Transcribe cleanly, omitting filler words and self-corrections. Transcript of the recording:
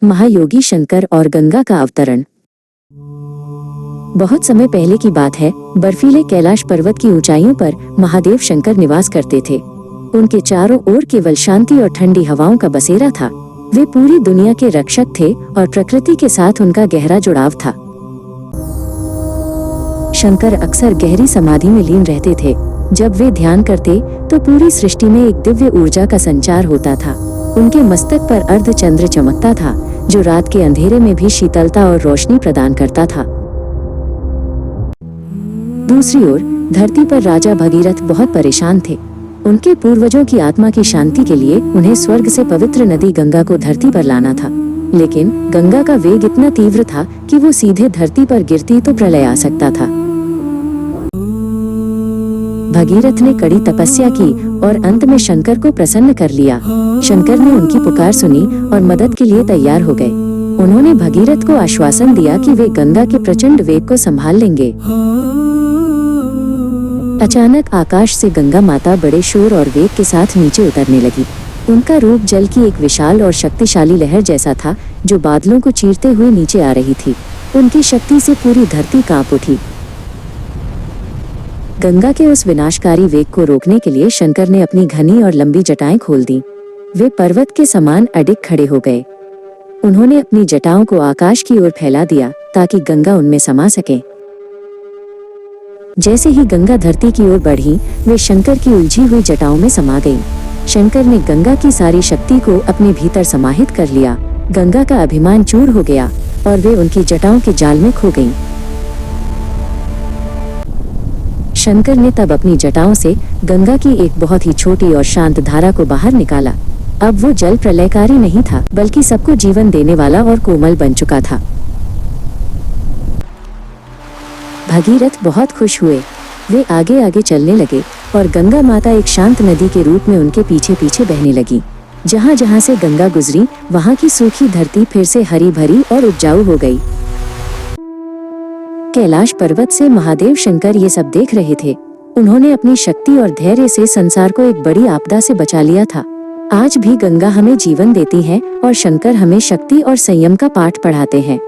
महायोगी शंकर और गंगा का अवतरण। बहुत समय पहले की बात है, बर्फीले कैलाश पर्वत की ऊंचाइयों पर महादेव शंकर निवास करते थे। उनके चारों ओर केवल शांति और ठंडी हवाओं का बसेरा था। वे पूरी दुनिया के रक्षक थे और प्रकृति के साथ उनका गहरा जुड़ाव था। शंकर अक्सर गहरी समाधि में लीन रहते थे। जब वे ध्यान करते तो पूरी सृष्टि में एक दिव्य ऊर्जा का संचार होता था। उनके मस्तक पर अर्धचंद्र चमकता था, जो रात के अंधेरे में भी शीतलता और रोशनी प्रदान करता था। दूसरी ओर धरती पर राजा भगीरथ बहुत परेशान थे। उनके पूर्वजों की आत्मा की शांति के लिए उन्हें स्वर्ग से पवित्र नदी गंगा को धरती पर लाना था, लेकिन गंगा का वेग इतना तीव्र था कि वो सीधे धरती पर गिरती तो प्रलय आ सकता था। भगीरथ ने कड़ी तपस्या की और अंत में शंकर को प्रसन्न कर लिया। शंकर ने उनकी पुकार सुनी और मदद के लिए तैयार हो गए। उन्होंने भगीरथ को आश्वासन दिया कि वे गंगा के प्रचंड वेग को संभाल लेंगे। अचानक आकाश से गंगा माता बड़े शोर और वेग के साथ नीचे उतरने लगी। उनका रूप जल की एक विशाल और शक्तिशाली लहर जैसा था, जो बादलों को चीरते हुए नीचे आ रही थी। उनकी शक्ति से पूरी धरती कांप उठी। गंगा के उस विनाशकारी वेग को रोकने के लिए शंकर ने अपनी घनी और लंबी जटाएं खोल दी। वे पर्वत के समान अडिग खड़े हो गए। उन्होंने अपनी जटाओं को आकाश की ओर फैला दिया ताकि गंगा उनमें समा सके। जैसे ही गंगा धरती की ओर बढ़ी, वे शंकर की उलझी हुई जटाओं में समा गईं। शंकर ने गंगा की सारी शक्ति को अपने भीतर समाहित कर लिया। गंगा का अभिमान चूर हो गया और वे उनकी जटाओं के जाल में खो गईं। शंकर ने तब अपनी जटाओं से गंगा की एक बहुत ही छोटी और शांत धारा को बाहर निकाला। अब वो जल प्रलयकारी नहीं था, बल्कि सबको जीवन देने वाला और कोमल बन चुका था। भगीरथ बहुत खुश हुए। वे आगे आगे चलने लगे और गंगा माता एक शांत नदी के रूप में उनके पीछे पीछे बहने लगी। जहाँ जहाँ से गंगा गुजरी, वहाँ की सूखी धरती फिर से हरी भरी और उपजाऊ हो गई। कैलाश पर्वत से महादेव शंकर ये सब देख रहे थे। उन्होंने अपनी शक्ति और धैर्य से संसार को एक बड़ी आपदा से बचा लिया था। आज भी गंगा हमें जीवन देती है और शंकर हमें शक्ति और संयम का पाठ पढ़ाते हैं।